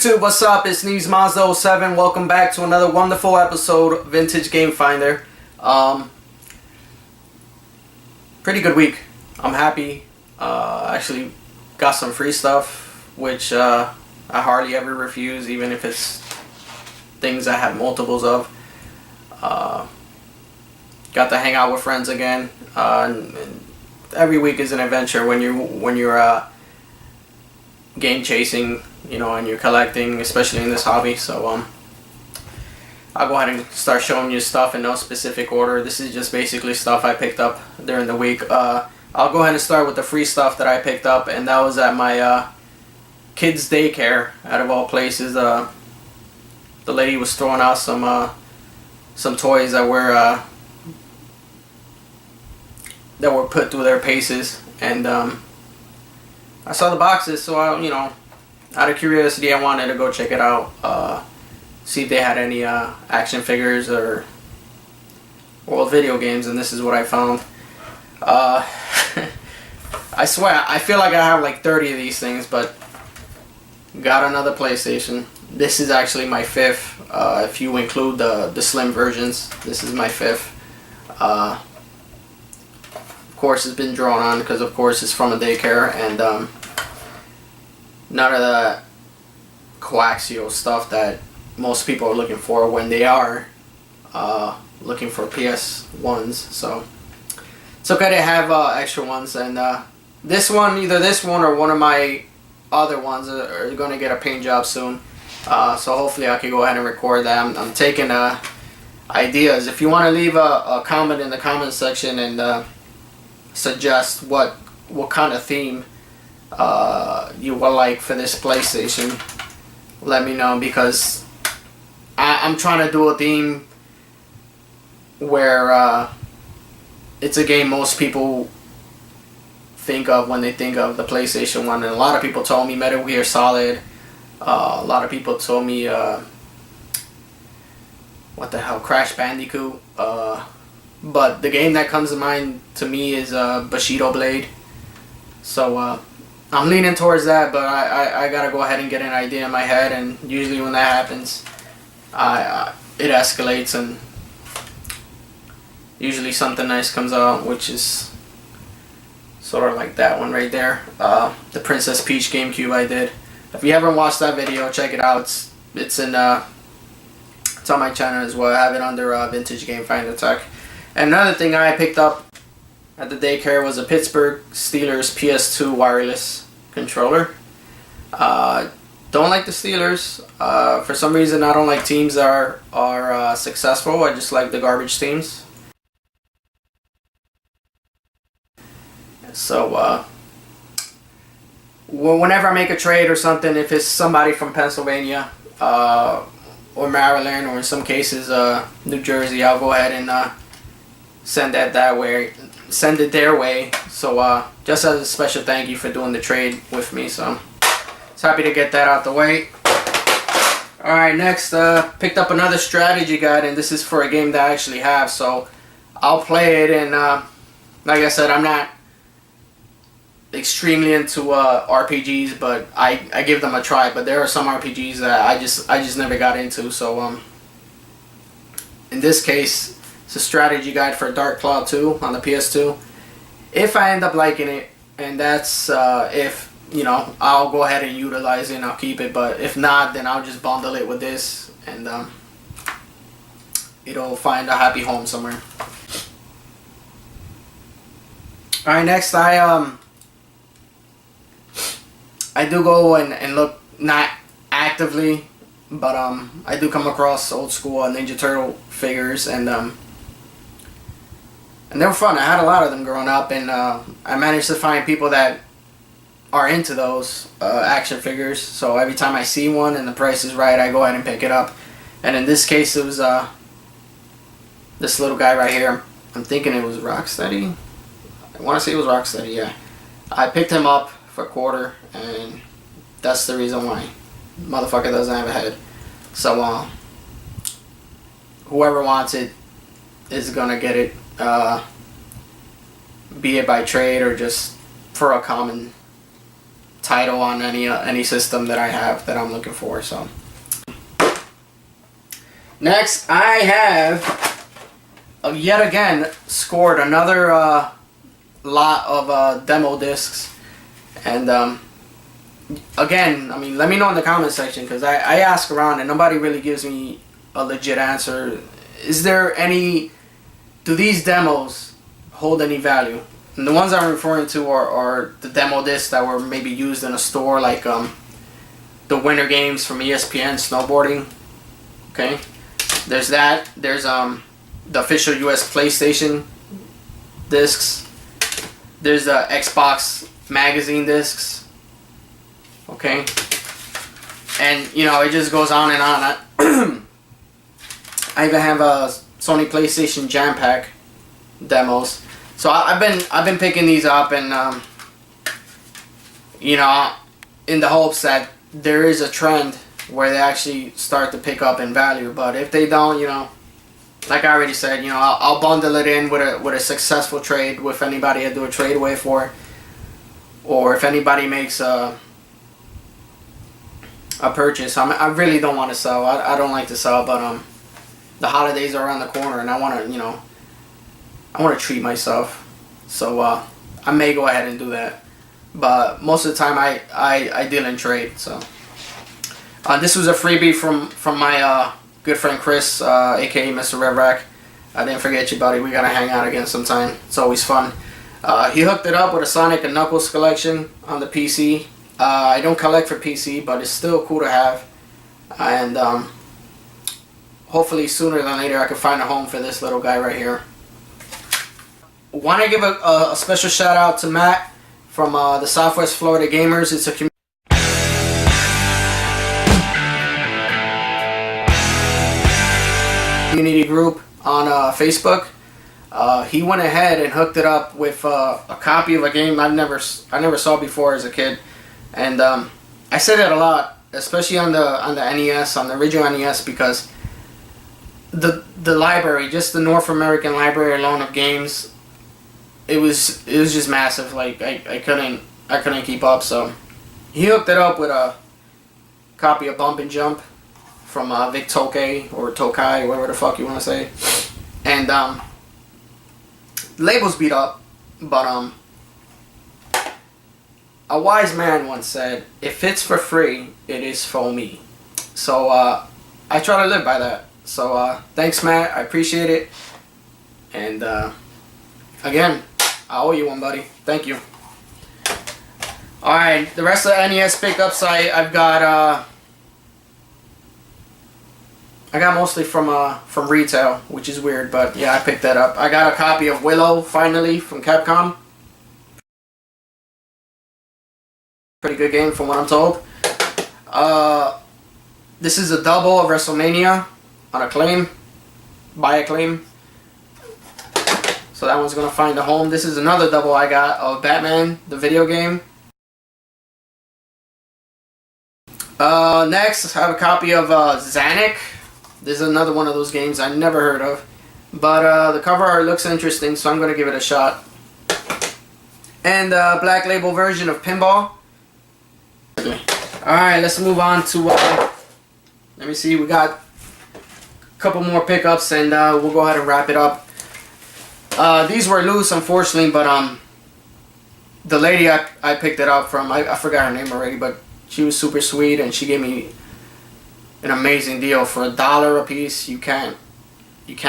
YouTube, what's up? It's Neves Mazda07. Welcome back to another wonderful episode of Vintage Game Finder. Pretty good week. I'm happy. Actually got some free stuff, which I hardly ever refuse, even if it's things I have multiples of. Got to hang out with friends again. And every week is an adventure when you're game chasing, you know, and you're collecting, especially in this hobby. So I'll go ahead and start showing you stuff in no specific order. This is just basically stuff I picked up during the week. I'll go ahead and start with the free stuff that I picked up, and that was at my kids' daycare, out of all places. The lady was throwing out some toys that were put through their paces, and I saw the boxes, so out of curiosity, I wanted to go check it out, see if they had any action figures or old video games, and this is what I found. I swear, I feel like I have like 30 of these things, but got another PlayStation. This is actually my fifth, if you include the slim versions. This is my fifth. Of course, it's been drawn on because, of course, it's from a daycare, and none of the coaxial stuff that most people are looking for when they are looking for PS1s. So it's okay to have extra ones, and this one, either this one or one of my other ones are going to get a paint job soon. So hopefully I can go ahead and record that. I'm taking ideas. If you want to leave a comment in the comment section and suggest what kind of theme you would like for this PlayStation, let me know, because I'm trying to do a theme where it's a game most people think of when they think of the PlayStation 1, and a lot of people told me Metal Gear Solid. A lot of people told me what the hell, Crash Bandicoot. But the game that comes to mind to me is Bushido Blade. So I'm leaning towards that, but I gotta go ahead and get an idea in my head, and usually when that happens, it escalates, and usually something nice comes out, which is sort of like that one right there. The Princess Peach GameCube I did. If you haven't watched that video, check it out. It's on my channel as well. I have it under Vintage Game Finder Tech. And another thing I picked up at the daycare was a Pittsburgh Steelers PS2 wireless controller. Don't like the Steelers. For some reason, I don't like teams that are successful. I just like the garbage teams. So whenever I make a trade or something, if it's somebody from Pennsylvania or Maryland, or in some cases New Jersey, I'll go ahead and send it their way. So just as a special thank you for doing the trade with me. So it's happy to get that out the way. Alright, next, picked up another strategy guide, and this is for a game that I actually have, so I'll play it. And like I said, I'm not extremely into RPGs, but I give them a try. But there are some RPGs that I just never got into. So in this case, it's a strategy guide for Dark Cloud 2 on the PS2. If I end up liking it, and that's if, you know, I'll go ahead and utilize it and I'll keep it. But if not, then I'll just bundle it with this, and it'll find a happy home somewhere. Alright, next I do go and look, not actively, but I do come across old school Ninja Turtle figures, and they were fun. I had a lot of them growing up, and I managed to find people that are into those action figures. So every time I see one and the price is right, I go ahead and pick it up. And in this case, it was this little guy right here. I'm thinking it was Rocksteady. I want to say it was Rocksteady, yeah. I picked him up for $1, and that's the reason why. Motherfucker doesn't have a head. So whoever wants it is gonna get it, be it by trade or just for a common title on any system that I have that I'm looking for. So next, I have yet again scored another lot of demo discs, and again, I mean, let me know in the comment section, because I ask around and nobody really gives me a legit answer. Is there any, do these demos hold any value? And the ones I'm referring to are the demo discs that were maybe used in a store, like the Winter Games from ESPN snowboarding. Okay, there's that. There's the official US PlayStation discs. There's the Xbox magazine discs. Okay, and you know, it just goes on and on. I even have a Sony PlayStation Jam Pack demos. So I've been picking these up, and you know, in the hopes that there is a trend where they actually start to pick up in value. But if they don't, you know, like I already said, you know, I'll bundle it in with a successful trade with anybody I do a trade away for, or if anybody makes a purchase. I really don't want to sell. I don't like to sell, but the holidays are around the corner, and I want to, you know, I want to treat myself. So I may go ahead and do that. But most of the time I deal in trade. So this was a freebie from my good friend Chris, aka Mr. Red Rack. I didn't forget you, buddy. We gotta hang out again sometime. It's always fun. He hooked it up with a Sonic and Knuckles collection on the PC. I don't collect for PC, but it's still cool to have. And hopefully sooner than later I can find a home for this little guy right here. Want to give a special shout out to Matt from the Southwest Florida Gamers. It's a community group on Facebook. He went ahead and hooked it up with a copy of a game I never saw before as a kid, and I say that a lot, especially on the NES, on the original NES, because the library, just the North American library alone of games, it was just massive. Like I couldn't keep up. So he hooked it up with a copy of Bump and Jump from Vic Tokai, or Tokai, whatever the fuck you want to say. And label's beat up, but a wise man once said, if it's for free, it is for me. So I try to live by that. So thanks, Matt, I appreciate it. And again, I owe you one, buddy. Thank you. Alright, the rest of the NES pickups I've got I got mostly from retail, which is weird, but yeah, I picked that up. I got a copy of Willow, finally, from Capcom. Pretty good game from what I'm told. This is a double of WrestleMania on Acclaim, by Acclaim. So that one's gonna find a home. This is another double I got of Batman, the video game. Next, I have a copy of Zanuck. This is another one of those games I never heard of, but the cover art looks interesting, so I'm gonna give it a shot. And black label version of Pinball. Alright, let's move on to let me see, we got a couple more pickups, and we'll go ahead and wrap it up. These were loose, unfortunately, but the lady I picked it up from, I forgot her name already, but she was super sweet, and she gave me an amazing deal for $1 a piece. You can't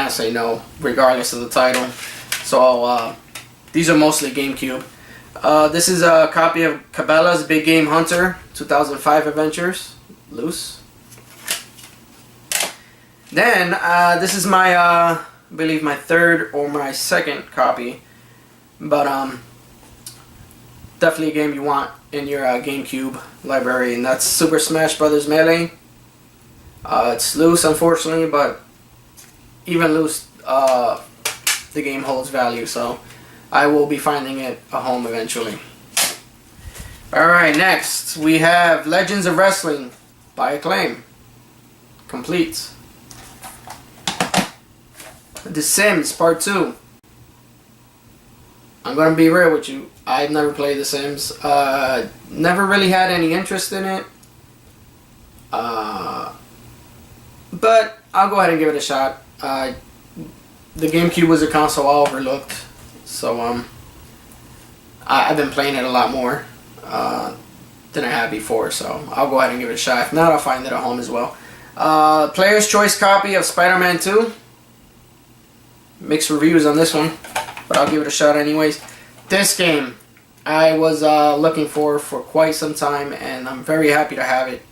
say no, regardless of the title. So these are mostly GameCube. This is a copy of Cabela's Big Game Hunter 2005 Adventures, loose. Then this is my I believe my third or my second copy, but definitely a game you want in your GameCube library, and that's Super Smash Bros. Melee. It's loose, unfortunately, but even loose, the game holds value, so I will be finding it a home eventually. Alright, next we have Legends of Wrestling by Acclaim. Complete. The Sims Part 2. I'm gonna be real with you. I've never played The Sims. Never really had any interest in it. But I'll go ahead and give it a shot. The GameCube was a console I overlooked, so I've been playing it a lot more than I had before. So I'll go ahead and give it a shot. If not, I'll find it at home as well. Player's choice copy of Spider-Man 2. Mixed reviews on this one, but I'll give it a shot anyways. This game I was looking for quite some time, and I'm very happy to have it.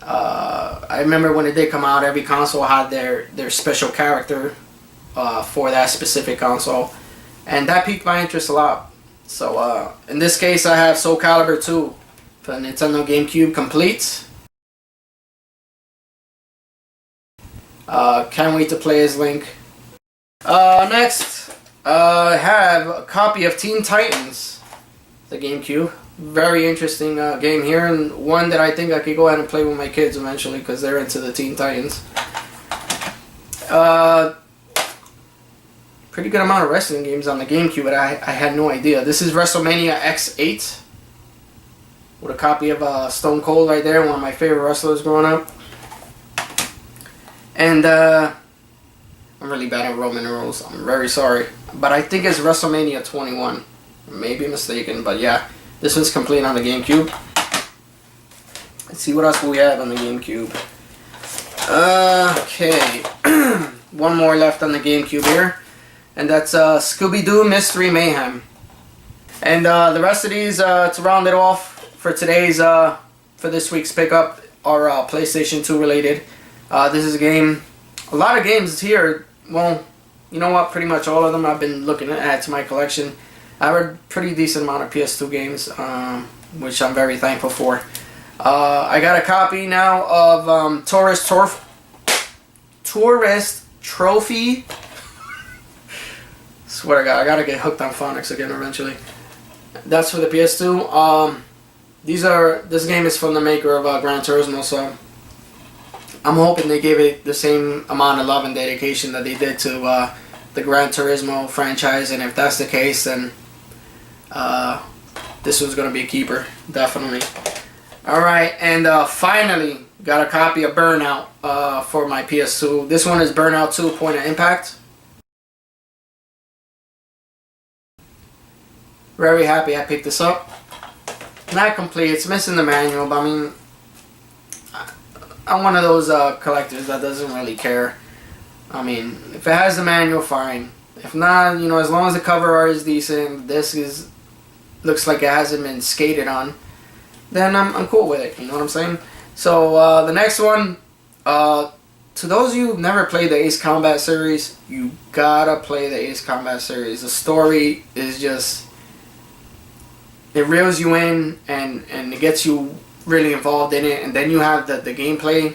I remember when it did come out, every console had their special character for that specific console, and that piqued my interest a lot. So in this case, I have Soul Calibur 2 for Nintendo GameCube complete. Can't wait to play as Link. Next, I have a copy of Teen Titans, the GameCube. Very interesting game here, and one that I think I could go ahead and play with my kids eventually because they're into the Teen Titans. Pretty good amount of wrestling games on the GameCube, but I had no idea. This is WrestleMania X8 with a copy of Stone Cold right there, one of my favorite wrestlers growing up. And I'm really bad at Roman rules. I'm very sorry, but I think it's WrestleMania 21. Maybe mistaken, but yeah. This one's complete on the GameCube. Let's see what else we have on the GameCube. Okay. One more left on the GameCube here. And that's Scooby-Doo Mystery Mayhem. And the rest of these, to round it off for today's, for this week's pickup, are PlayStation 2 related. This is a game, a lot of games here. Well, you know what? Pretty much all of them I've been looking to add to my collection. I have a pretty decent amount of PS2 games, which I'm very thankful for. I got a copy now of Tourist Trophy. Swear to God, I gotta get hooked on phonics again eventually. That's for the PS2. This game is from the maker of Gran Turismo, so I'm hoping they gave it the same amount of love and dedication that they did to the Gran Turismo franchise, and if that's the case, then this one's gonna be a keeper, definitely. Alright, and finally got a copy of Burnout for my PS2. This one is Burnout 2 Point of Impact. Very happy I picked this up. Not complete, it's missing the manual, but I mean, I'm one of those collectors that doesn't really care. I mean, if it has the manual, fine. If not, you know, as long as the cover art is decent, the disc looks like it hasn't been skated on, then I'm cool with it. You know what I'm saying? So the next one, to those of you who've never played the Ace Combat series, you gotta play the Ace Combat series. The story is just, it reels you in and it gets you really involved in it, and then you have the gameplay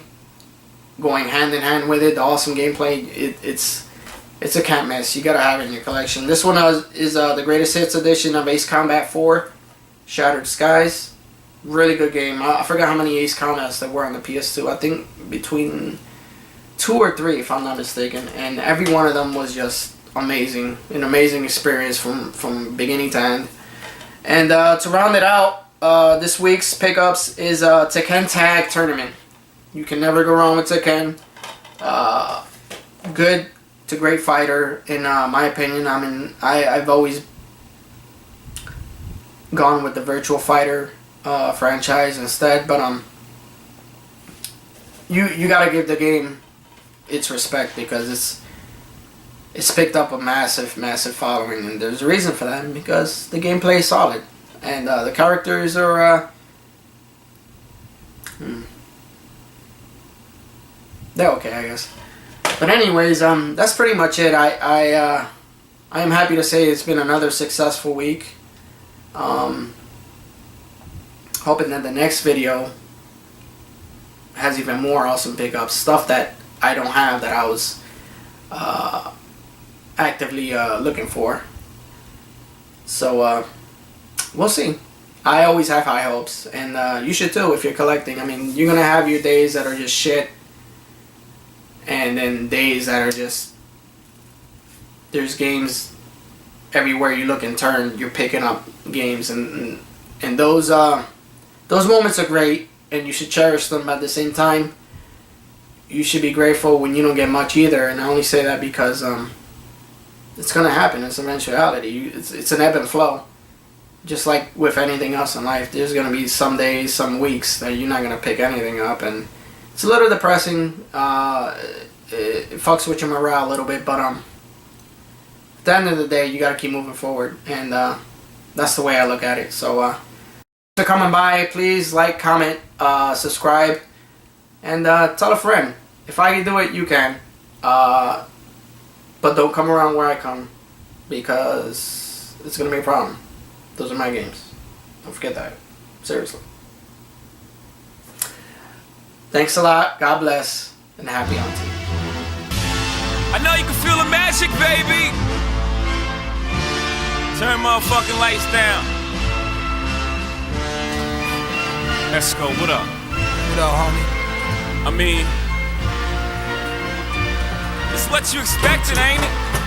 going hand in hand with it. The awesome gameplay, it's a can't miss. You gotta have it in your collection. This one is the greatest hits edition of Ace Combat 4 Shattered Skies. Really good game. I forgot how many Ace Combats there were on the PS2. I think between 2 or 3 if I'm not mistaken, and every one of them was just amazing. An amazing experience from beginning to end. And to round it out, this week's pickups is Tekken Tag Tournament. You can never go wrong with Tekken. Good to great fighter, in my opinion. I mean, I've always gone with the Virtual Fighter franchise instead, but you gotta give the game its respect because it's picked up a massive following, and there's a reason for that, because the gameplay is solid and the characters are they're okay, I guess. But anyways, that's pretty much it. I am happy to say it's been another successful week. Hoping that the next video has even more awesome pickups, stuff that I don't have that I was actively looking for. So we'll see. I always have high hopes, and you should too if you're collecting. I mean, you're gonna have your days that are just shit, and then days that are just, there's games everywhere you look and turn, you're picking up games, and those moments are great, and you should cherish them. At the same time, you should be grateful when you don't get much either. And I only say that because it's gonna happen. It's eventuality. It's an ebb and flow. Just like with anything else in life, there's gonna be some days, some weeks that you're not gonna pick anything up, and it's a little depressing. It fucks with your morale a little bit, but at the end of the day, you gotta keep moving forward, and that's the way I look at it. So, for coming by, please like, comment, subscribe, and tell a friend. If I can do it, you can. But don't come around where I come, because it's gonna be a problem. Those are my games. Don't forget that. Seriously. Thanks a lot. God bless, and happy hunting. I know you can feel the magic, baby. Turn motherfucking lights down. Let's go. What up? What up, homie? I mean, it's what you expected, ain't it?